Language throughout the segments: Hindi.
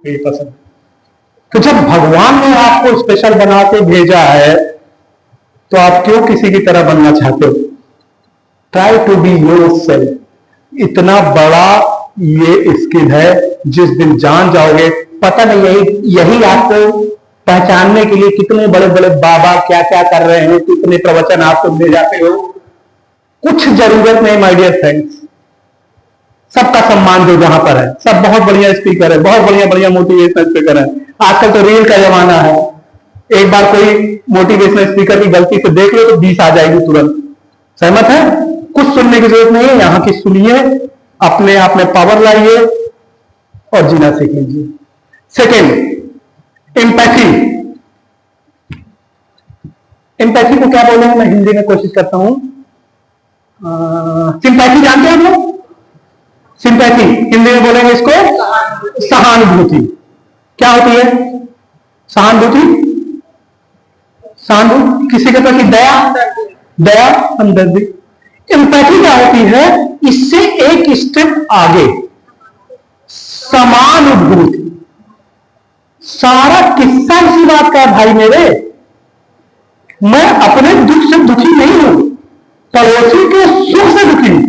ये पसंद। तो जब भगवान ने आपको स्पेशल बना के भेजा है तो आप क्यों किसी की तरह बनना चाहते हो? Try to be yourself. इतना बड़ा ये स्किल है, जिस दिन जान जाओगे पता नहीं यही आपको पहचानने के लिए कितने बड़े बड़े बाबा क्या क्या कर रहे हैं, कितने प्रवचन आप सुनने जाते हो। कुछ जरूरत नहीं माय डियर फ्रेंड्स। सबका सम्मान जो जहां पर है, सब बहुत बढ़िया स्पीकर है, बहुत बढ़िया बढ़िया मोटिवेशनल स्पीकर है। आजकल तो रील का जमाना है, एक बार कोई मोटिवेशनल स्पीकर की गलती से देख लो तो 20 आ जाएगी तुरंत। सहमत है? कुछ सुनने की जरूरत नहीं है, यहां की सुनिए, अपने आप में पावर लाइए और जीना सीख लीजिए। Second, empathy. एम्पैथी को क्या बोलेंगे, मैं हिंदी में कोशिश करता हूं। सिंपैथी जानते हैं आप लोग? सिंपैथी हिंदी में बोलेंगे इसको सहानुभूति। क्या होती है सहानुभूति? सहानुभूति किसी के प्रति दया, दया, हमदर्दी। एम्पैथी क्या होती है? इससे एक स्टेप आगे समानुभूति। सारा किस्सा इसी बात का है भाई मेरे। मैं अपने दुख से दुखी नहीं हूं, पड़ोसी के सुख से दुखी हूं।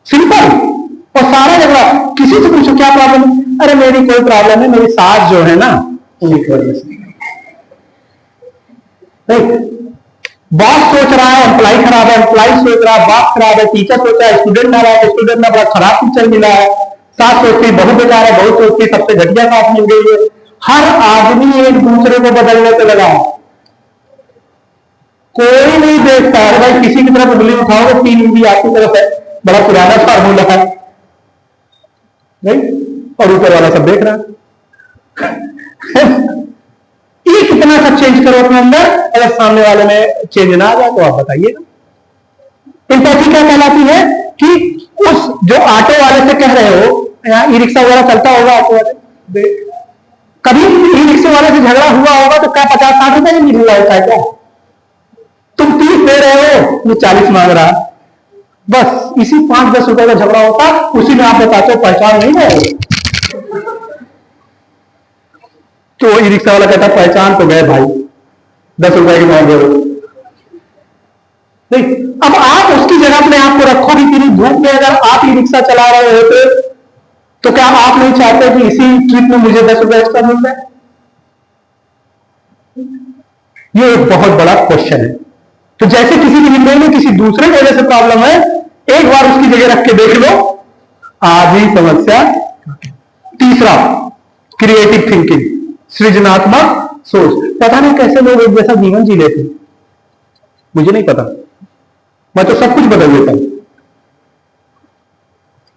सिंपल। और सारा झगड़ा किसी से पूछो क्या प्रॉब्लम है? अरे मेरी कोई प्रॉब्लम है, मेरी सास जो है ना उन्हीं की वजह से। बॉस सोच रहा है एम्प्लॉय खराब है, एम्प्लॉय सोच रहा है बॉस खराब है, टीचर सोच रहा है स्टूडेंट ना रहा है, स्टूडेंट ना बड़ा खराब टीचर मिला है, सास सोचती बहुत बेकार है, बहुत सोचती सबसे घटिया सास मिल गई है। हर आदमी एक दूसरे को बदलने पे लगा है। कोई नहीं देखता है भाई, किसी की तरफ उंगली उठाओगे 3 उंगली आपकी तरफ है, बड़ा पुराना फार्मूला है नहीं, और ऊपर वाला सब देख रहा है। ये कितना सा चेंज करो अपने अंदर, अगर सामने वाले में चेंज ना आ जाए तो आप बताइएगा। एम्पैथी क्या कहलाती है कि उस जो ऑटो वाले से कह रहे हो, यहाँ ई रिक्शा वगैरह चलता होगा ऑटो वाले, कभी ई रिक्शा वाले से झगड़ा हुआ होगा तो क्या 50-60 रुपए नहीं मिल रहा होता है क्या? तुम 30 दे रहे हो, वो 40 मांग रहा है। बस इसी 5-10 रुपए का झगड़ा होता, उसी में आप बताते हो पहचान नहीं है। तो ई रिक्शा वाला कहता पहचान तो गए भाई, 10 रुपए की मांग रहे हो। नहीं, अब आप उसकी जगह अपने आप को रखो कि तेरी धूप में अगर आप ई रिक्शा चला रहे होते तो क्या आप नहीं चाहते कि इसी ट्रिप में मुझे 10 रुपए एक्स्ट्रा मिल जाए? ये एक बहुत बड़ा क्वेश्चन है। तो जैसे किसी की जिंदगी में किसी दूसरे की वजह से प्रॉब्लम है, एक बार उसकी जगह रख के देख लो, आधी समस्या। तीसरा, क्रिएटिव थिंकिंग, सृजनात्मक सोच। पता नहीं कैसे लोग एक जैसा जीवन जी लेते, मुझे नहीं पता। मैं तो सब कुछ बदल देता हूं।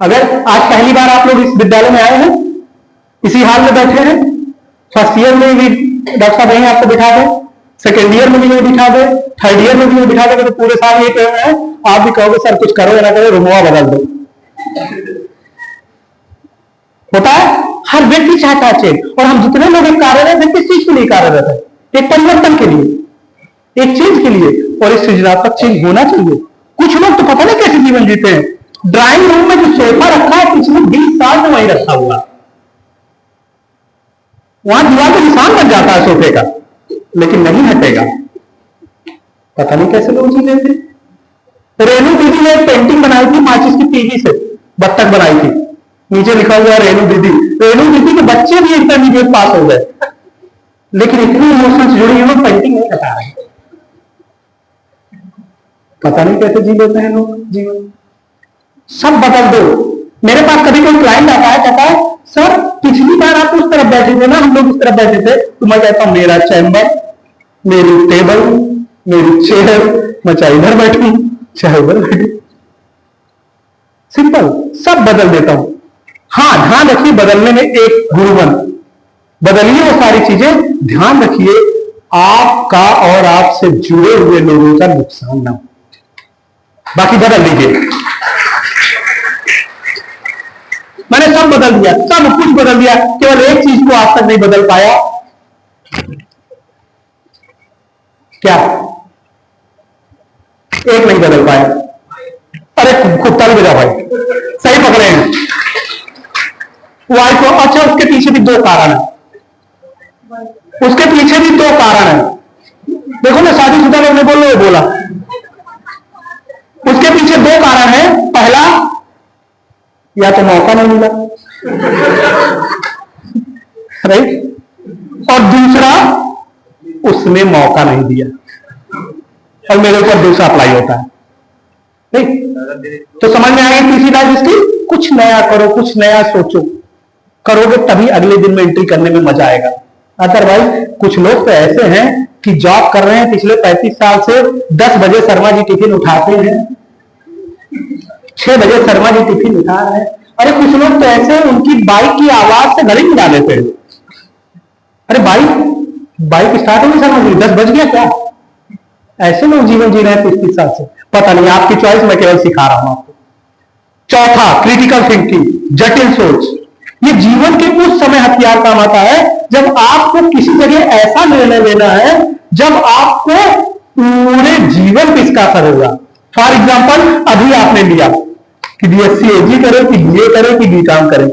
अगर आज पहली बार आप लोग इस विद्यालय में आए हैं, इसी हाल में बैठे हैं, फर्स्ट ईयर में भी डॉक्टर साहब यहीं आपको बिठा दें, सेकेंड ईयर में भी यहीं बिठा दे, थर्ड ईयर में भी यहीं बिठा देंगे तो पूरे साल ये कह रहे हैं, आप भी कहोगे सर कुछ करो या ना करो, रुमवा बदल दो। होता है, हर व्यक्ति चाहता है चेंज। और हम जितने लोग कार्यरत हैं, किस चीज के लिए कार्यरत है? एक परिवर्तन के लिए, एक चेंज के लिए। और इस सृजनात्मक चेंज होना चाहिए। कुछ लोग तो पता नहीं कैसे जीवन जीते हैं। ड्राइंग रूम में जो सोफा रखा है पिछले 20 साल में वहीं रखा हुआ, वहां दीवार पर निशान बन जाता है सोफे का, लेकिन नहीं हटेगा। पता नहीं कैसे लोग जी लेते। रेणु दीदी ने एक पेंटिंग बनाई थी माचिस की तीली से, बत्तख बनाई थी, नीचे लिखा हुआ रेणु दीदी। रेणु दीदी के बच्चे भी इंटरमीडिएट पास हो गए, लेकिन इतनी इमोशन से जुड़ी हुई पेंटिंग नहीं हटा रहे। पता नहीं कैसे जी लेते हैं लोग जीवन। सब बदल दो। मेरे पास कभी कोई क्लाइंट आता है, कहता है सर पिछली बार आप उस तरफ बैठे थे ना, हम लोग उस तरफ बैठे थे, तो मैं कहता हूं मेरा चैम्बर, मेरी टेबल, मेरी चेयर, मैं चाहे इधर बैठूं चाहे उधर बैठूं, सिंपल, सब बदल देता हूं। हाँ, ध्यान रखिए बदलने में एक गुणवन, बदलिए वो सारी चीजें, ध्यान रखिए आपका और आपसे जुड़े हुए लोगों का नुकसान ना हो। बाकी बदल लीजिए। मैंने सब बदल दिया, सब कुछ बदल दिया, केवल एक चीज को आज तक नहीं बदल पाया। क्या? एक नहीं बदल पाया। अरे कुत्ता भी बजा भाई, सही पकड़े हैं। वाइफ हो, अच्छा उसके पीछे भी दो कारण है, उसके पीछे भी दो कारण है। देखो ना, शादीशुदा लोग ने बोला, उसके पीछे दो कारण है। पहला, या तो मौका नहीं मिला, राइट, और दूसरा उसने मौका नहीं दिया, और मेरे ऊपर दूसरा अप्लाई होता है, ठीक। तो समझ में आ गई तीसरी बात इसकी, कुछ नया करो, कुछ नया सोचो, करोगे तभी अगले दिन में एंट्री करने में मजा आएगा। अदरवाइज कुछ लोग तो ऐसे हैं कि जॉब कर रहे हैं पिछले 35 साल से, 10 बजे शर्मा जी टिफिन उठाते हैं, 6 बजे शर्मा जी टिफिन उठा रहे हैं। अरे कुछ लोग तो ऐसे, उनकी बाइक की आवाज से घड़ी मिला लेते हैं। अरे बाइक स्टार्ट होगी शर्मा जी, 10 बज गया क्या? ऐसे लोग जीवन जी रहे हैं 30 साल से। पता नहीं, आपकी चॉइस, मैं केवल सिखा रहा हूं आपको। चौथा, क्रिटिकल थिंकिंग, जटिल सोच। ये जीवन के उस समय हथियार काम आता है जब आपको किसी जगह ऐसा निर्णय लेना है जब आपको पूरे जीवन पे इसका असर होगा। फॉर एग्जाम्पल, अभी आपने लिया कि बीएससी एजी करे कि बीए करे कि बीकॉम करे।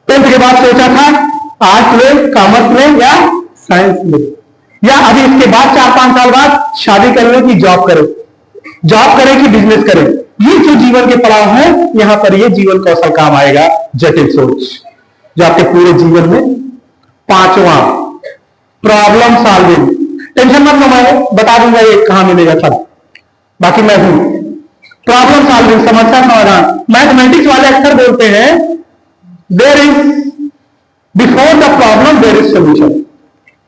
10th के बाद सोचा था आर्ट ले, कॉमर्स ले या साइंस ले, या अभी इसके बाद 4-5 साल बाद शादी करने की जॉब करे कि बिजनेस करे। ये जो जीवन के पड़ाव है, यहां पर ये जीवन कौशल काम आएगा, जटिल सोच, जो आपके पूरे जीवन में। 5वां, प्रॉब्लम सॉल्विंग। टेंशन मत लो, मैं बता दूंगा ये कहां मिलेगा सब, बाकी मैं हूं। प्रॉब्लम सॉल्विंग, समस्या समाधान। मैथमेटिक्स वाले अक्सर बोलते हैं there is before the problem there is solution.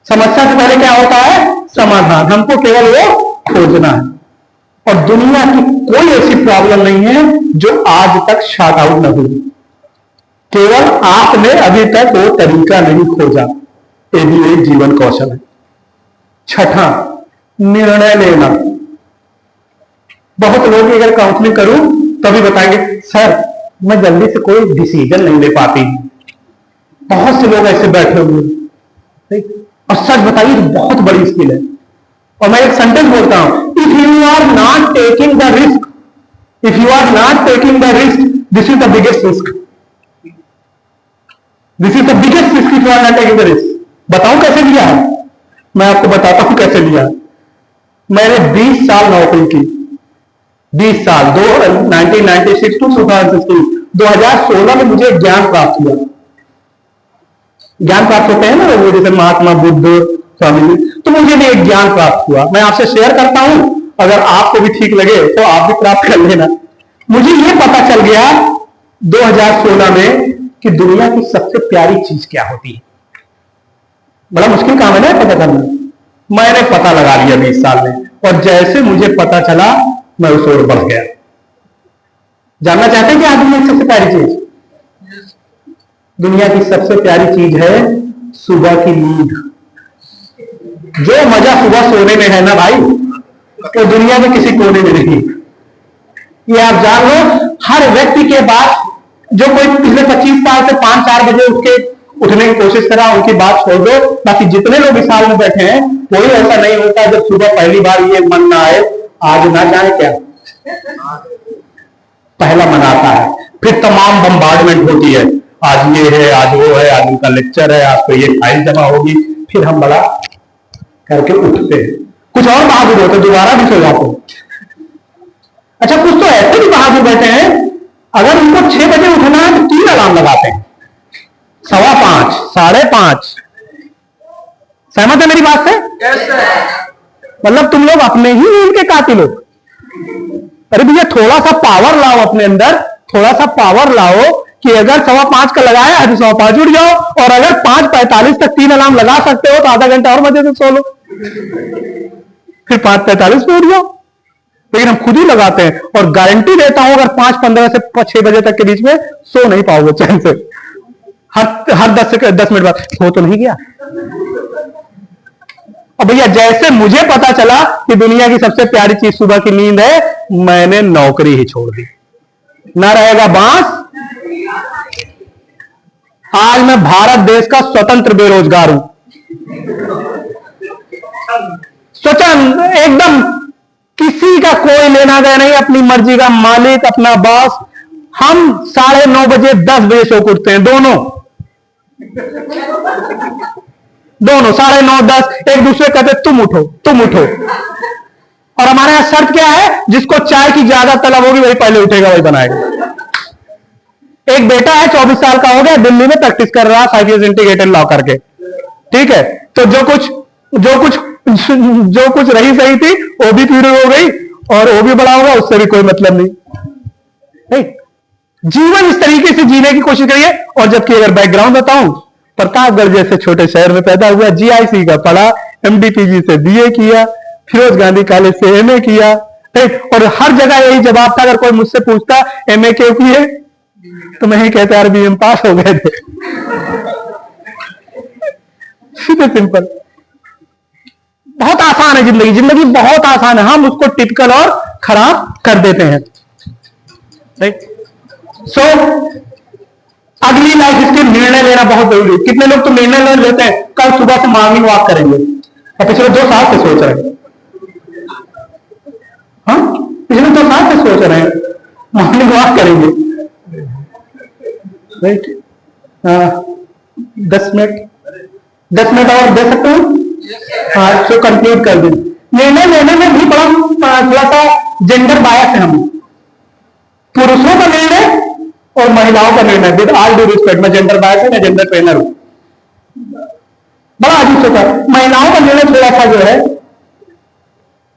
समस्या से पहले क्या होता है? समाधान। हमको केवल वो खोजना है, और दुनिया की कोई ऐसी प्रॉब्लम नहीं है जो आज तक शॉर्ट आउट न हुई, केवल आपने अभी तक वो तरीका नहीं खोजा। ये भी एक जीवन कौशल है। 6ठा, निर्णय लेना। बहुत लोग अगर काउंसलिंग करूं तो भी बताएंगे सर मैं जल्दी से कोई डिसीजन नहीं ले पाती। बहुत से लोग ऐसे बैठे हुए, ठीक। और सच बताइए, बहुत बड़ी स्किल है। और मैं एक सेंटेंस बोलता हूं, if you are not taking the risk, if you are not taking the risk, this is the biggest risk, this is the biggest risk if you are not taking the risk. बताऊं कैसे लिया है? मैं आपको बताता हूं कैसे लिया। मैंने 20 साल नौकरी की, 20 साल, 1996 टू 2016। 2016 में मुझे ज्ञान प्राप्त हुआ। ज्ञान प्राप्त होते हैं ना वो, जैसे महात्मा बुद्ध, स्वामी, तो मुझे भी एक ज्ञान प्राप्त हुआ। मैं आपसे शेयर करता हूं, अगर आपको भी ठीक लगे तो आप भी प्राप्त कर लेना। मुझे ये पता चल गया 2016 में कि दुनिया की सबसे प्यारी चीज क्या होती है। बड़ा मुश्किल काम है ना पता करना। मैंने पता लगा लिया 20 साल में, और जैसे मुझे पता चला मैं उस ओर बढ़ गया। जानना चाहते हैं कि आज दुनिया की सबसे प्यारी चीज? दुनिया की सबसे प्यारी चीज है सुबह की नींद। जो मजा सुबह सोने में है ना भाई, तो दुनिया में किसी कोने में नहीं। ये आप जान लो, हर व्यक्ति के बाद जो कोई पिछले 25 साल से 5-4 बजे उठने की कोशिश करा, उनकी बात छोड़ दो। बाकी जितने लोग इस साल में बैठे हैं, कोई ऐसा नहीं होता जब सुबह पहली बार ये मन ना आए आज ना जाए क्या। पहला मन आता है, फिर तमाम बम्बार्डमेंट होती है, आज ये है, आज वो है, आज उनका लेक्चर है, आज तो ये फाइल जमा होगी। फिर हम बड़ा करके उठते हैं, कुछ और बहादुर होते, दोबारा भी सो जाते हैं। अच्छा, कुछ तो ऐसे भी बहादुर बैठे हैं, अगर उनको 6 बजे उठना है तो 3 अलार्म लगाते हैं, 5:15, 5:30। सहमत है मेरी बात से? मतलब तुम लोग अपने ही नींद के कातिल हो। अरे भैया, थोड़ा सा पावर लाओ अपने अंदर, थोड़ा सा पावर लाओ कि अगर 5:15 का लगाया है तो 5:15 उठ जाओ, और अगर 5:45 तक 3 अलार्म लगा सकते हो तो आधा घंटा और मजे से सो लो, फिर 5:45 पे उठ जाओ। लेकिन हम खुद ही लगाते हैं, और गारंटी देता हूं अगर 5:15 से 6 बजे तक के बीच में सो नहीं पाओगे चैन से। हर 10 मिनट बाद हो तो नहीं गया। और भैया, जैसे मुझे पता चला कि दुनिया की सबसे प्यारी चीज सुबह की नींद है, मैंने नौकरी ही छोड़ दी। ना रहेगा बांस। आज मैं भारत देश का स्वतंत्र बेरोजगार हूं, स्वतंत्र एकदम, किसी का कोई लेना देना नहीं, अपनी मर्जी का मालिक, अपना बॉस। हम 9:30 बजे 10 बजे सो के उठते हैं, दोनों 9:30 10 एक दूसरे कहते तुम उठो तुम उठो। और हमारे यहां शर्त क्या है, जिसको चाय की ज्यादा तलब होगी वही पहले उठेगा, वही बनाएगा। एक बेटा है 24 साल का हो गया, दिल्ली में प्रैक्टिस कर रहा, 5 years इंटीग्रेटेड लॉ करके, ठीक है। तो जो कुछ रही सही थी वो भी पूरी हो गई और वो भी बड़ा होगा, उससे भी कोई मतलब नहीं। जीवन इस तरीके से जीने की कोशिश करिए। और जबकि अगर बैकग्राउंड बताऊं, प्रतापगढ़ जैसे छोटे शहर में पैदा हुआ, जीआईसी का पढ़ा, एमडीपीजी से बीए किया, फिरोज गांधी कॉलेज से एमए किया, और हर जगह यही जवाब था। अगर कोई मुझसे पूछता एमए क्यों किए, तो मैं ही कहता यार बीए में पास हो गए थे। सीधे सिंपल। बहुत आसान है जिंदगी, जिंदगी बहुत आसान है, हम उसको टिपिकल और खराब कर देते हैं। सो अगली लाइफ स्किल निर्णय लेना बहुत जरूरी है। कितने लोग तो निर्णय लेते हैं कल सुबह से मॉर्निंग वॉक करेंगे, और पिछले 2 साल से सोच रहे हैं, हाँ पिछले 2 साल से सोच रहे हैं मॉर्निंग वॉक करेंगे, राइट। 10 मिनट और दे सकते हो, हाँ तो कंक्लूड कर दें। निर्णय लेने में भी बड़ा थोड़ा सा जेंडर बायस है हम, पुरुषों का निर्णय और महिलाओं का निर्णय, विद ऑल ड्यू रिस्पेक्ट, मैं जेंडर बायस है, मैं जेंडर ट्रेनर हूं, बड़ा अजीब होता है। महिलाओं का निर्णय थोड़ा सा जो है,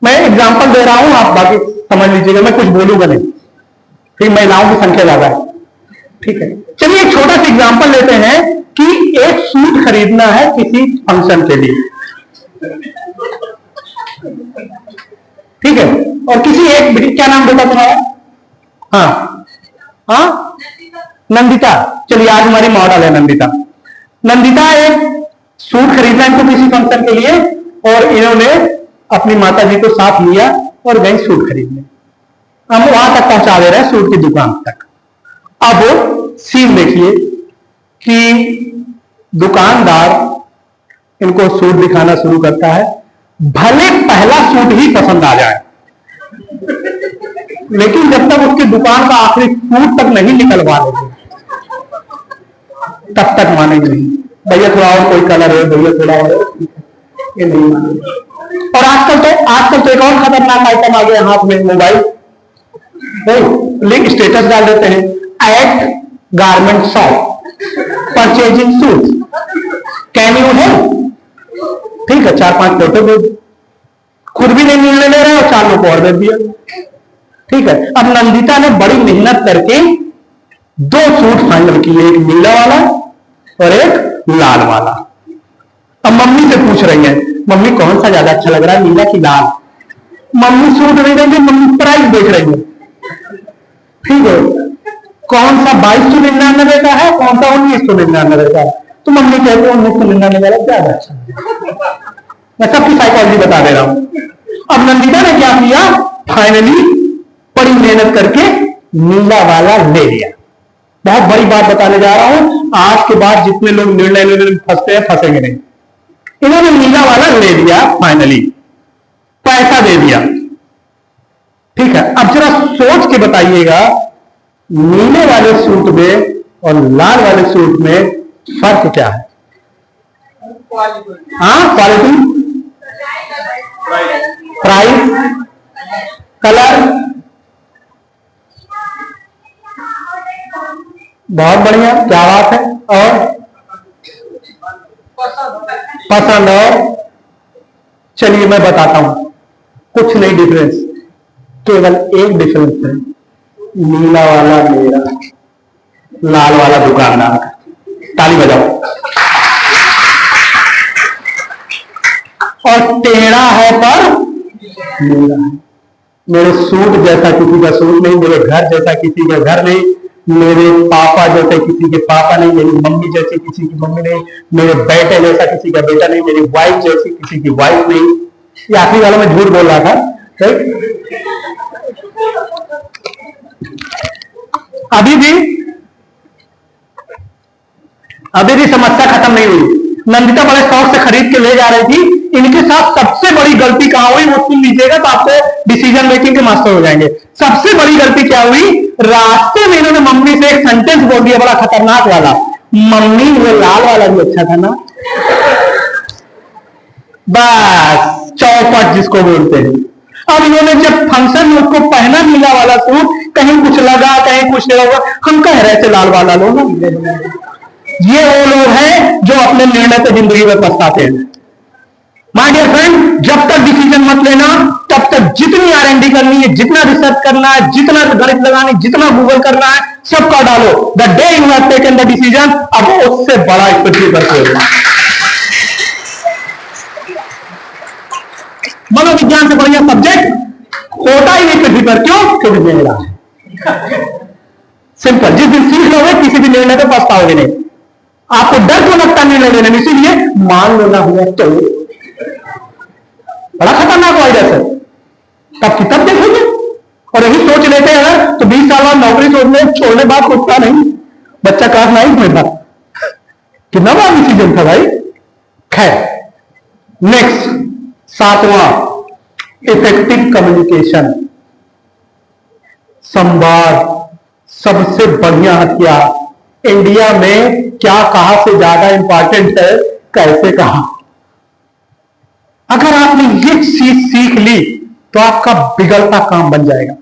मैं एग्जांपल दे रहा हूं, आप बाकी समझ लीजिएगा, मैं कुछ बोलूंगा नहीं, ठीक। महिलाओं की संख्या ज्यादा है, ठीक है। चलिए एक छोटा सा एग्जांपल लेते हैं कि एक सूट खरीदना है किसी फंक्शन के लिए, ठीक है। और किसी एक, क्या नाम बेटा तुम्हारा? हाँ नंदिता, चलिए आज हमारी मॉडल है नंदिता। नंदिता एक सूट खरीदना इनको किसी फंक्शन के लिए, और इन्होंने अपनी माता जी को साथ लिया और गई सूट खरीदने। हम वहां तक पहुंचा दे रहे हैं, सूट की दुकान तक। अब सीन देखिए कि दुकानदार इनको सूट दिखाना शुरू करता है, भले पहला सूट ही पसंद आ जाए, लेकिन जब तक उसकी दुकान का आखिरी फूट तक नहीं निकलवा देते तब तक मानेंगे नहीं। भैया थोड़ा और कोई कलर है, भैया थोड़ा और, ये नहीं मानेंगे। और आजकल तो एक और खतरनाक आइटम आ गया हाथ में, मोबाइल, लिंक स्टेटस डाल देते हैं, at garment shop purchasing suit, can you help, ठीक है। 4-5 फोटो दे, खुद भी नहीं निर्णय ले रहे और 4 लोग को और दे दिया, ठीक है। अब नंदिता ने बड़ी मेहनत करके 2 सूट फाइनल किए, एक नीला वाला और एक लाल वाला। अब मम्मी से पूछ रही है, मम्मी कौन सा ज्यादा अच्छा लग रहा है, नीला कि लाल? मम्मी सूट नहीं देंगे, मम्मी प्राइस देख रही है, ठीक है। कौन सा 2299 का है, कौन सा 1999 का है? तो मम्मी कहते हैं 1999 वाला ज्यादा अच्छा है। मैं सबकी साइकोलॉजी बता दे रहा हूं। अब नंदिता ने क्या किया, फाइनली बड़ी मेहनत करके नीला वाला ले लिया। बहुत बड़ी बात बताने जा रहा हूं, आज के बाद जितने लोग निर्णय लेने में फंसते हैं, फंसेंगे नहीं। इन्होंने नीला वाला ले लिया, फाइनली पैसा दे दिया, ठीक है। अब जरा सोच के बताइएगा, नीले वाले सूट में और लाल वाले सूट में फर्क क्या है? हाँ, क्वालिटी, प्राइस, कलर, बहुत बढ़िया, क्या बात है। और पसंद, और चलिए मैं बताता हूं, कुछ नहीं डिफरेंस, केवल एक डिफरेंस है, नीला वाला मेरा, लाल वाला दुकानदार का। ताली बजाओ। और टेढ़ा है पर मेरा है। मेरे सूट जैसा किसी का सूट नहीं, मेरे घर जैसा किसी का घर नहीं, मेरे पापा जैसे किसी के पापा नहीं, मेरी मम्मी जैसी किसी की मम्मी नहीं, मेरे बेटे जैसा किसी का बेटा नहीं, मेरी वाइफ जैसी किसी की वाइफ नहीं। ये आखिरी वाला मैं झूठ बोल रहा था, राइट। अभी भी समस्या खत्म नहीं हुई। नंदिता बड़े शौक से खरीद के ले जा रही थी। इनके साथ सबसे बड़ी गलती कहां हुई वो सुन लीजिएगा, तो आपको डिसीजन मेकिंग के मास्टर हो जाएंगे। सबसे बड़ी गलती क्या हुई, रास्ते में इन्होंने मम्मी से एक सेंटेंस बोल दिया बड़ा खतरनाक वाला, मम्मी वो लाल वाला भी अच्छा था ना। बस चौपट जिसको बोलते हैं। अब इन्होंने जब फंक्शन में उसको पहना नीला वाला सूट, कहीं कुछ लगा कहीं कुछ नहीं लगा, हम कह रहे थे लाल वाला लो ना। ये वो लोग हैं जो अपने निर्णय से जिंदगी में पछताते हैं। माय डियर फ्रेंड, जब तक डिसीजन मत लेना तब तक जितनी R&D करनी है, जितना रिसर्च करना है, जितना गणित लगानी, जितना गूगल करना है, सब कर डालो। The day you have taken the decision, अब उससे बड़ा स्थिति करते हो। मनोविज्ञान से बढ़िया सब्जेक्ट होता ही नहीं पृथ्वी पर। क्यों? क्योंकि मेरा है। सिंपल। जिस दिन सीख लोगे किसी भी निर्णय पे पछताओगे नहीं। आपको डर क्यों लगता निर्णय लेने में? इसीलिए मान लो ना हुआ तो बड़ा खतरनाक वायरस है। तब की तब देखेंगे। और यही सोच लेते हैं तो 20 साल बाद नौकरी छोड़ने बाद खुदता नहीं। बच्चा क्लास 9 में था, कितना बड़ा डिसीजन था भाई। खैर, नेक्स्ट 7वां, इफेक्टिव कम्युनिकेशन। संवाद सबसे बढ़िया हथियार। इंडिया में क्या कहा से ज्यादा इंपॉर्टेंट है कैसे कहा। अगर आपने ये चीज सीख ली तो आपका बिगड़ता काम बन जाएगा।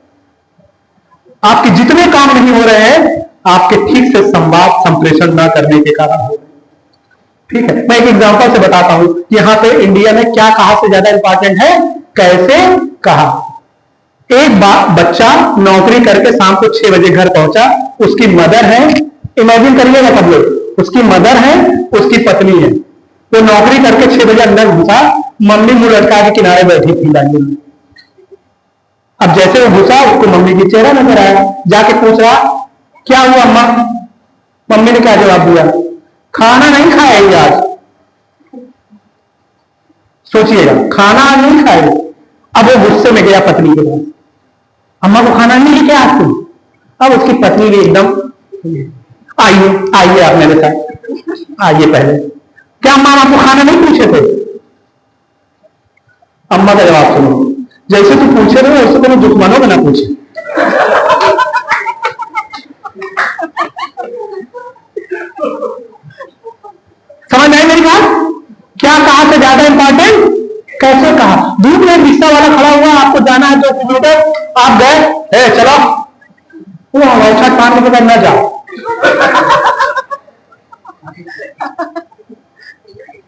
आपके जितने काम नहीं हो रहे हैं आपके ठीक से संवाद संप्रेषण न करने के कारण हो रहे हैं। ठीक है, मैं एक एग्जांपल से बताता हूं। यहां पे इंडिया में क्या कहा से ज्यादा इंपॉर्टेंट है कैसे कहा। एक बार बच्चा नौकरी करके शाम को 6 बजे घर पहुंचा। उसकी मदर है, इमेजिन करिएगा सब लोग, उसकी मदर है, उसकी पत्नी है। वो नौकरी करके 6 बजे अंदर घुसा, मम्मी मुंह लटका के किनारे बैठी थी लाइन में। अब जैसे वो घुसा उसको मम्मी की चेहरा नजर आया। जाके पूछ रहा क्या हुआ अम्मा? मम्मी ने क्या जवाब दिया? खाना नहीं खाएगी आज। सोचिएगा, खाना आज नहीं खाएगी। अब वो गुस्से में गया पत्नी के पास, अम्मा को खाना नहीं लेके आज तुम। अब उसकी पत्नी भी एकदम, आइए आइए आप मेरे साथ आइए पहले। क्या अम्मा आपको खाना नहीं पूछे थे? अम्मा का जवाब सुनो, जैसे तू पूछे थे वैसे तुम दुश्मनों को ना पूछे। समझ आई मेरी बात? क्या कहा से ज्यादा इंपॉर्टेंट कैसे कहा। धूप में रिक्शा वाला खड़ा हुआ, आपको जाना है 2 किलोमीटर, आप गए, चलो वो अच्छा काम के बाद ना जाओ।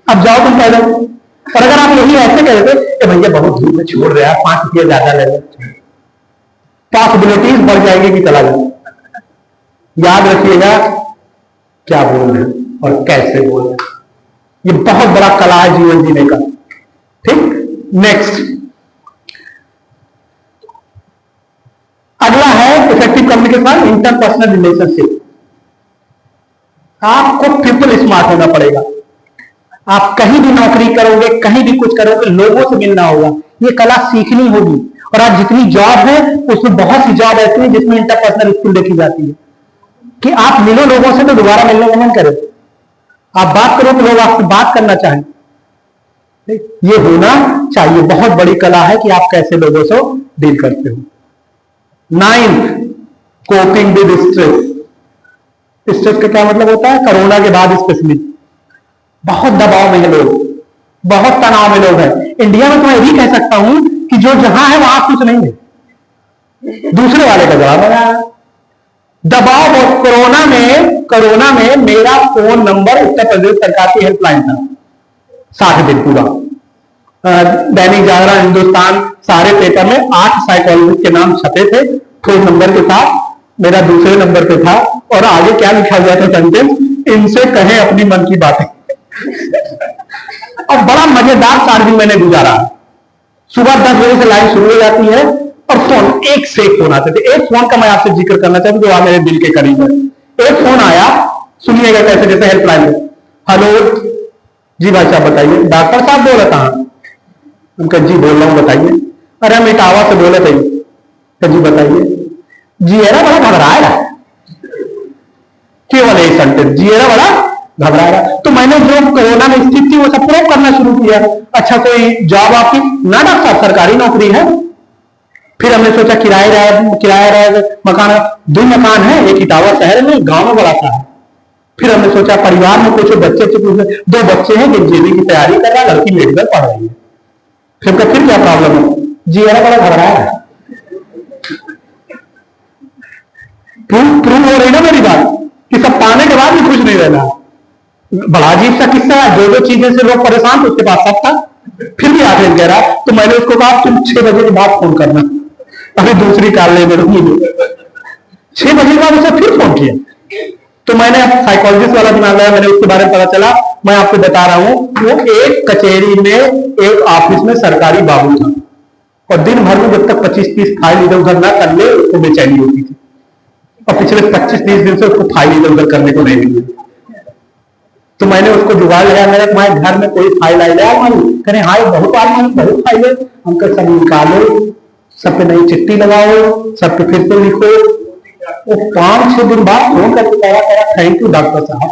अब जाओ तुम पैदल। और अगर आप यही ऐसे कह देते भैया बहुत धूप में छोड़ रहे हैं 5 रुपये ज्यादा ले लो, पॉसिबिलिटीज बढ़ जाएगी कि चला जाए। याद रखिएगा क्या बोल रहे हैं और कैसे बोल रहे हैं, ये बहुत बड़ा कला है जीवन जीने का। ठीक, नेक्स्ट अगला है इफेक्टिव कम्युनिकेशन, इंटरपर्सनल रिलेशनशिप। आपको ट्रिपल स्मार्ट होना पड़ेगा। आप कहीं भी नौकरी करोगे, कहीं भी कुछ करोगे, लोगों से मिलना होगा, ये कला सीखनी होगी। और आज जितनी जॉब है उसमें बहुत सी जॉब ऐसी है जिसमें इंटरपर्सनल स्किल देखी जाती है कि आप मिलो लोगों से तो दोबारा मिलने का मन करे, आप बात करो तो लोग आपसे बात करना चाहें। ये होना चाहिए। बहुत बड़ी कला है कि आप कैसे लोगों से डील करते हो। 9th, coping with stress. Stress का क्या मतलब होता है? कोरोना के बाद स्पेशली बहुत दबाव में है लोग, बहुत तनाव में लोग हैं। इंडिया में तो मैं यही कह सकता हूं कि जो जहां है वहां कुछ नहीं है, दूसरे वाले का जवाब है दबाव। और कोरोना में मेरा फोन नंबर उत्तर प्रदेश सरकार की हेल्पलाइन था 60 दिन पूरा। दैनिक जागरण, हिंदुस्तान, सारे पेपर में 8 साइकोलॉजिस्ट के नाम छपे थे फोन नंबर के साथ। मेरा दूसरे नंबर पे था और आगे क्या लिखा गया था सेंटेंस, इनसे कहें अपनी मन की बातें। और बड़ा मजेदार 4 दिन मैंने गुजारा। सुबह 10 बजे से लाइन शुरू हो जाती है और फोन एक से एक फोन आते थे। एक फोन का मैं आपसे जिक्र करना चाहता हूं जो आप मेरे दिल के करीब है। एक फोन आया, सुनिएगा कैसे, जैसे हेल्पलाइन में, हेलो जी भाई साहब बताइए। डॉक्टर साहब बोल रहा था? उनका जी बोल रहा हूं बताइए। अरे हम इटावा से बोले थे। जी बताइए। जी एरा बड़ा घबरा रहा, केवल एक सेंटेंस, जी एरा बड़ा घबरा रहा। तो मैंने जो कोरोना में स्थिति थी वो सब प्रूव करना शुरू किया। अच्छा कोई जॉब आपकी? ना डॉक्टर साहब सरकारी नौकरी है। फिर हमने सोचा किराया मकान, 2 मकान है, एक इटावा शहर में, गांव में बड़ा सा है। फिर हमने सोचा परिवार में कुछ बच्चे 2 बच्चे हैं, जेबी की तैयारी कर रहा है, लड़की मेडिकल पढ़ रही है। फिर क्या प्रॉब्लम है? जी बड़ा घबराया है। प्रूव हो रही ना मेरी बात कि सब पाने के बाद भी खुश नहीं रहना। बड़ा अजीब सा किस्सा है, जो चीजें से लोग परेशान थे उसके पास सब था, फिर भी आखिर कह रहा। तो मैंने उसको कहा तुम 6 बजे के बाद फोन करना, अभी दूसरी कॉल ले लूंगी। 6 बजे के बाद उसे फिर फोन किया। तो मैंने साइकोलॉजिस्ट वाला दिमाग लगाया, मैंने उसके बारे में पता चला। मैं आपको बता रहा हूं, वो एक कचेरी में, एक ऑफिस में सरकारी बाबू था, और दिन भर में जब तक 25-30 फाइल इधर उधर ना कर ले उसको बेचैनी होती थी। और पिछले 25-30 दिन से उसको फाइल इधर उधर करने को नहीं मिली। तो मैंने उसको जुगाड़ लगाया, मेरे तुम्हारे घर में कोई फाइल आई लिया करें, हाँ बहुत बहुत फाइल है, हमको सब निकालो, सब पे नई चिट्ठी लगाओ, सब पे फिर से लिखो। वो 5-6 दिन बाद फोन करके कहा थैंक यू डॉक्टर साहब,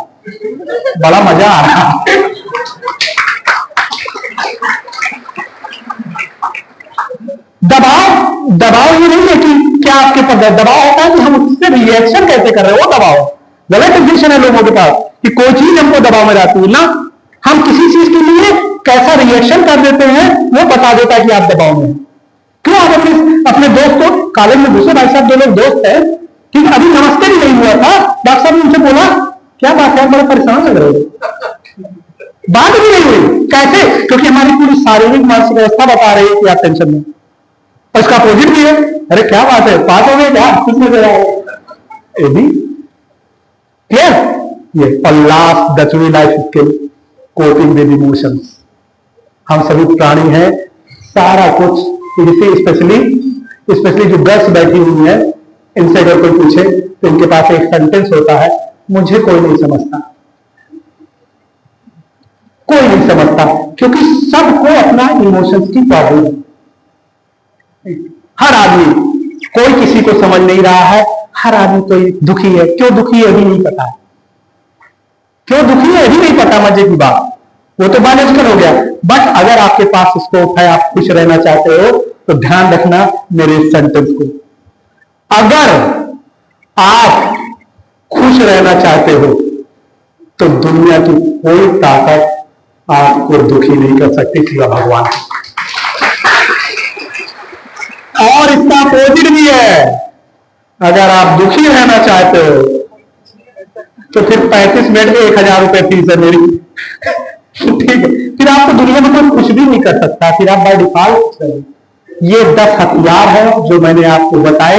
बड़ा मजा आ रहा। दबाव ये नहीं है कि क्या आपके पास दबाव होता है कि हम उससे रिएक्शन कैसे कर रहे हैं, वो दबाव गलत एजुकेशन है लोगों के पास कि कोई चीज हमको दबाव में जाती है ना, हम किसी चीज के लिए कैसा रिएक्शन कर देते हैं वो बता देता है कि आप दबाव में। क्यों आप अपने दोस्त को, कॉलेज में दूसरे भाई साहब 2 लोग दोस्त है, ठीक है, अभी नमस्ते भी नहीं हुआ था, डॉक्टर साहब ने उनसे बोला क्या बात है, बड़े परेशान लग रहे हो, बात भी नहीं हुई। कैसे? क्योंकि हमारी पूरी शारीरिक मानसिक व्यवस्था बता रही है कि आप टेंशन में, और इसका अपोजिट भी है, अरे क्या बात है, पास हो गए क्या, कुछ नहीं कर रहा है। क्लियर? ये और लास्ट 10वीं life skill, coping with emotions. हम सभी प्राणी हैं, सारा कुछ, स्पेशली जो गर्ल्स बैठी हुई है, इनसे अगर कोई पूछे तो इनके पास एक सेंटेंस होता है, मुझे कोई नहीं समझता, कोई नहीं समझता, क्योंकि सबको अपना इमोशंस की प्रॉब्लम है। हर आदमी, कोई किसी को समझ नहीं रहा है, हर आदमी कोई दुखी है। क्यों दुखी है अभी नहीं पता है, क्यों दुखी है अभी नहीं पता, मजे की बात, वो तो बायोलॉजिकल हो गया। बट अगर आपके पास स्कोप है, आप खुश रहना चाहते हो, तो ध्यान रखना मेरे इस सेंटेंस को, अगर आप खुश रहना चाहते हो तो दुनिया की कोई ताकत आपको दुखी नहीं कर सकती, सिवा भगवान। और इसका अपोजिट भी है, अगर आप दुखी रहना चाहते हो तो फिर 35 मिनट में 1000 रुपए फीस है मेरी, ठीक है, फिर आपको दुनिया में कोई कुछ भी नहीं कर सकता, फिर आप बाय डिफॉल्ट। ये 10 हथियार है जो मैंने आपको बताए,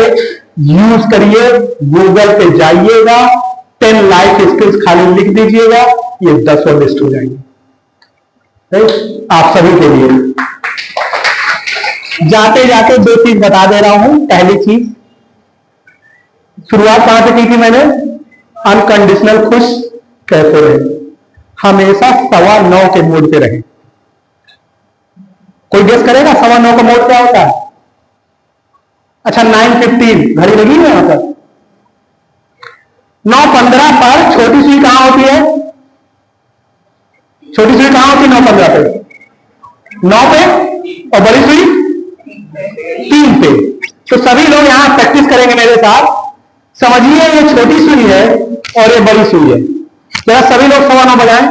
यूज करिए। गूगल पे जाइएगा, 10 लाइफ स्किल्स खाली लिख दीजिएगा, ये 10 और लिस्ट हो जाएंगे आप सभी के लिए। जाते जाते 2 चीज बता दे रहा हूं। पहली चीज, शुरुआत कहां से की थी मैंने, अनकंडीशनल खुश कैसे रहे, हमेशा 9:15 के मोड पे रहे। कोई गेस करेगा 9:15 का मोड क्या होता है? अच्छा 9:15 घड़ी लगी है यहां पर, 9:15 पर छोटी सुई कहां होती है, छोटी सुई कहां होती है 9:15 पे, 9 पे, और बड़ी सुई 3 पे। तो सभी लोग यहां प्रैक्टिस करेंगे मेरे साथ, समझिए ये छोटी सुई है और ये बड़ी सुई है। जरा सभी लोग 9:15 बजाएं,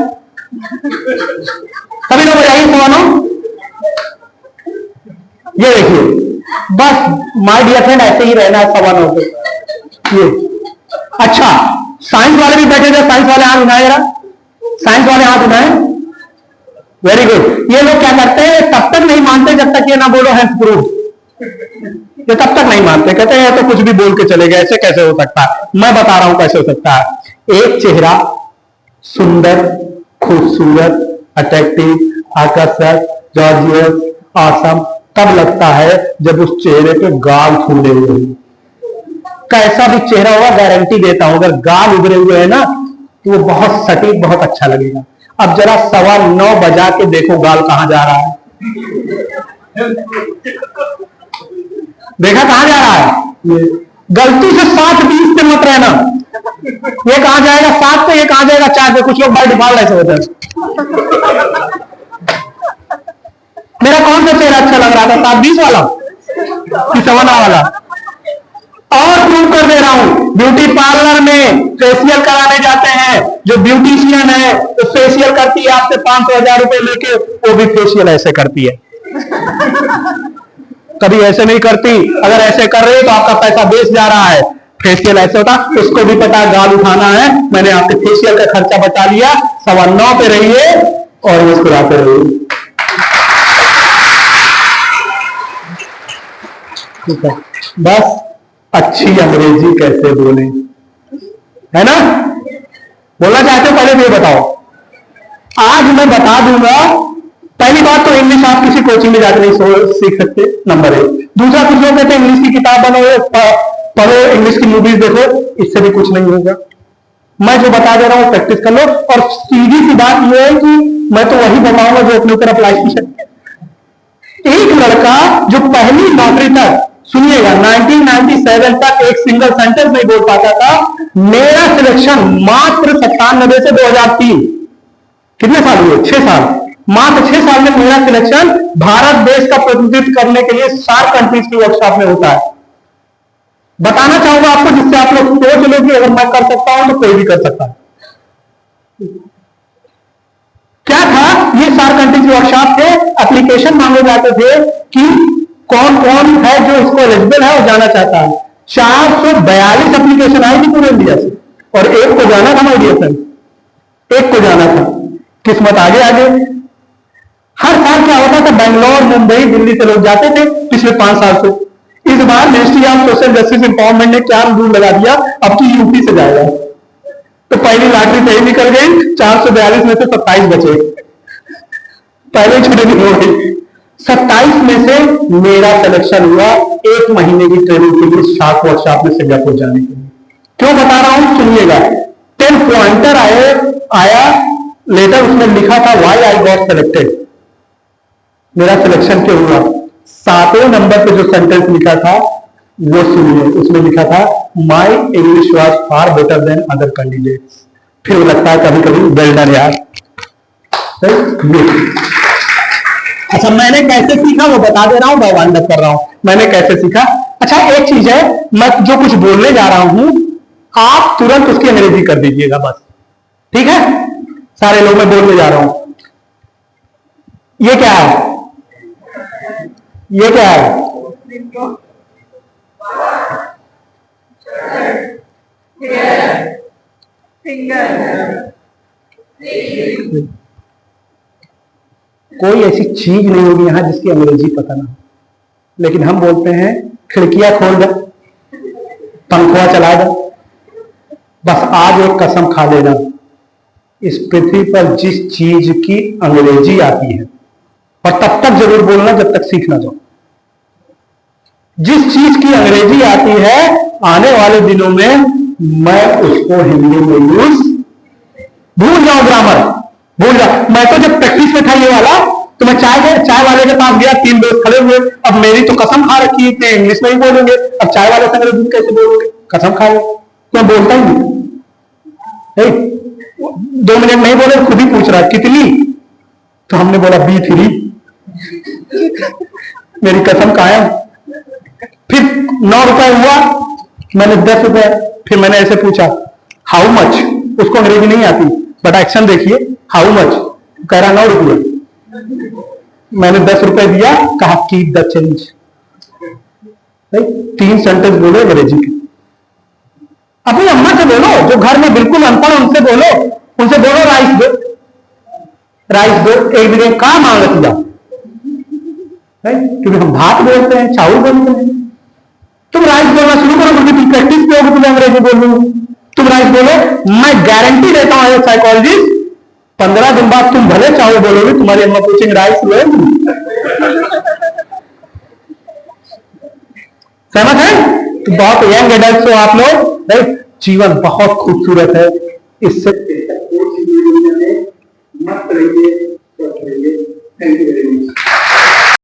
सभी लोग बजाइए 9:15। ये देखिए, बस माय डियर फ्रेंड ऐसे ही रहना है 9:15 पे। ये अच्छा, साइंस वाले भी बैठे थे, साइंस वाले हाथ उठाए, जरा साइंस वाले हाथ उठाए, वेरी गुड। ये लोग क्या करते हैं, तब तक नहीं मानते जब तक ये ना बोलो है प्रूफ, ये तब तक नहीं मानते, कहते हैं तो कुछ भी बोल के चले गए, ऐसे कैसे हो सकता है। मैं बता रहा हूं कैसे हो सकता है। एक चेहरा सुंदर, खूबसूरत, अट्रैक्टिव, आकर्षक, जॉर्जियस, ऑसम तब लगता है जब उस चेहरे पे गाल फूले हुए हैं। कैसा भी चेहरा होगा गारंटी देता हूं, अगर गाल उभरे हुए हैं ना तो वो बहुत सटीक, बहुत अच्छा लगेगा। अब जरा 9:15 बजा के देखो गाल कहां जा रहा है, देखा कहां जा रहा है। गलती से 7:20 पे मत रहना, ये कहां जाएगा 7 पे, ये कहां जाएगा 4 पे। कुछ लोग बाय डिफॉल्ट ऐसे होते हैं। मेरा कौन सा चेहरा अच्छा लग रहा था, 7:20 वाला, कि सवना वाला? और प्रूव कर दे रहा हूं, ब्यूटी पार्लर में फेशियल कराने जाते हैं, जो ब्यूटिशियन है तो फेशियल करती है आपसे 500-1000 रुपए लेके, वो भी फेशियल ऐसे करती है, कभी ऐसे नहीं करती। अगर ऐसे कर रही है तो आपका पैसा बेच जा रहा है। फेशियल ऐसे होता, उसको भी पता है गाल उठाना है, मैंने आपके फेशियल का खर्चा बचा लिया, 9.25 पे रहिए और मुस्कुराते रहिए। ठीक है, बस अच्छी अंग्रेजी कैसे बोले, है ना? बोलना चाहते हो? पहले ये बताओ। आज मैं बता दूंगा। पहली बात तो इंग्लिश आप किसी कोचिंग में जाकर नहीं सीख सकते, नंबर 1। दूसरा, कुछ लोग कहते हैं इंग्लिश की किताब बनाओ, पढ़ो, इंग्लिश की मूवीज देखो, इससे भी कुछ नहीं होगा। मैं जो बता दे रहा हूं प्रैक्टिस कर लो। और सीधी सी बात यह है कि मैं तो वही बताऊंगा जो अपने ऊपर अप्लाई की सकते। एक लड़का जो पहली नौकरी तक, सुनिएगा, 1997 तक एक सिंगल सेंटेंस नहीं बोल पाता था, मेरा सिलेक्शन मात्र 97 से 2003, कितने साल हुए? 6 साल। मात्र 6 साल में मेरा सिलेक्शन भारत देश का प्रतिनिधित्व करने के लिए 4 कंट्रीज की वर्कशॉप में होता है। बताना चाहूंगा आपको, जिससे आप लोग सोच लो कि अगर मैं कर सकता हूं तो कोई भी कर सकता है। क्या था? ये 4 कंट्रीज की वर्कशॉप थे। एप्लीकेशन मांगे जाते थे कि कौन कौन है जो इसको एलिजिबल है और जाना चाहता है। 442 एप्लीकेशन आई थी पूरे इंडिया से, और एक को जाना था, माय डियर फ्रेंड, एक को जाना था। किस्मत आगे आगे। हर साल क्या होता था, बेंगलोर, मुंबई, दिल्ली से लोग जाते थे पिछले 5 साल से। इस बार ministry of social justice empowerment ने क्या रूल लगा दिया, अब की यूपी से जाएगा। तो पहली लॉटरी सही निकल गई, 442 में से 27 बचे, पहले छुट्टी नहीं हो गई। 27 में से मेरा सिलेक्शन हुआ 1 महीने की ट्रेनिंग के लिए शार्क वर्कशॉप में सिंगापुर जाने के लिए। क्यों बता रहा हूं, सुनिएगा। 10 पॉइंटर आया लेटर, उसमें लिखा था व्हाई आई गॉट सिलेक्टेड, मेरा सिलेक्शन क्यों हुआ। 7वें नंबर पे जो सेंटेंस लिखा था वो सुनिए, उसमें लिखा था my English was far better than other candidates. फिर लगता है कभी कभी वेल डन यार। अच्छा, मैंने कैसे सीखा वो बता दे रहा हूं, भगवान दत्त कर रहा हूं मैंने कैसे सीखा। अच्छा, एक चीज है, मैं जो कुछ बोलने जा रहा हूं आप तुरंत उसकी अंग्रेजी कर दीजिएगा बस, ठीक है? सारे लोग मैं बोलने जा रहा हूं। ये क्या है? ये क्या है? कोई ऐसी चीज नहीं होगी यहां जिसकी अंग्रेजी पता ना हो, लेकिन हम बोलते हैं खिड़कियां खोल दो, पंखा चला दो। बस आज एक कसम खा लेना, इस पृथ्वी पर जिस चीज की अंग्रेजी आती है, और तब तक जरूर बोलना जब तक सीख ना जाओ, जिस चीज की अंग्रेजी आती है आने वाले दिनों में मैं उसको हिंदी में यूज, भूल जाओ ग्रामर, भूल जाओ। मैं तो जब प्रैक्टिस में था ये वाला, तो मैं चाय वाले के पास गया, 3 दोस्त खड़े हुए, अब मेरी तो कसम खा रखी है कि इंग्लिश में ही बोलेंगे, अब चाय वाले से अंग्रेजी कैसे बोलोगे, कसम खा लो, तो मैं बोलता ही नहीं। 2 मिनट नहीं बोले, खुद ही पूछ रहा कितनी, तो हमने बोला B3, मेरी कसम कायम। फिर 9 रुपए हुआ, मैंने 10 रुपए, फिर मैंने ऐसे पूछा हाउ मच, उसको अंग्रेजी नहीं आती, बट एक्शन देखिए, हाउ मच, कह रहा 9 रुपये। मैंने 10 रुपए दिया, कहा कीप द चेंज। 3 सेंटेंस बोले अंग्रेजी के। अपनी अम्मा से बोलो, जो घर में बिल्कुल अनपढ़, उनसे बोलो राइस दो, राइस दो, एक दिन कहा मांगती जाओ, क्योंकि हम भात बोलते हैं, चावल बोलते हैं। तुम राइस बोलना शुरू करो, क्योंकि तुम प्रैक्टिस पे होगी, तुम्हें अंग्रेजी बोलूंगी, तुम राइस बोलो। मैं गारंटी देता हूं एज साइकोलॉजिस्ट, 15 दिन बाद तुम भले चावल बोलोगे, तुम्हारी अम्मा पूछेंगे राइस लो। सहमत है? तो बहुत यंग एडल्ट हो आप लोग, राइट? जीवन बहुत खूबसूरत है, इससे मत रहिए। Thank you very much.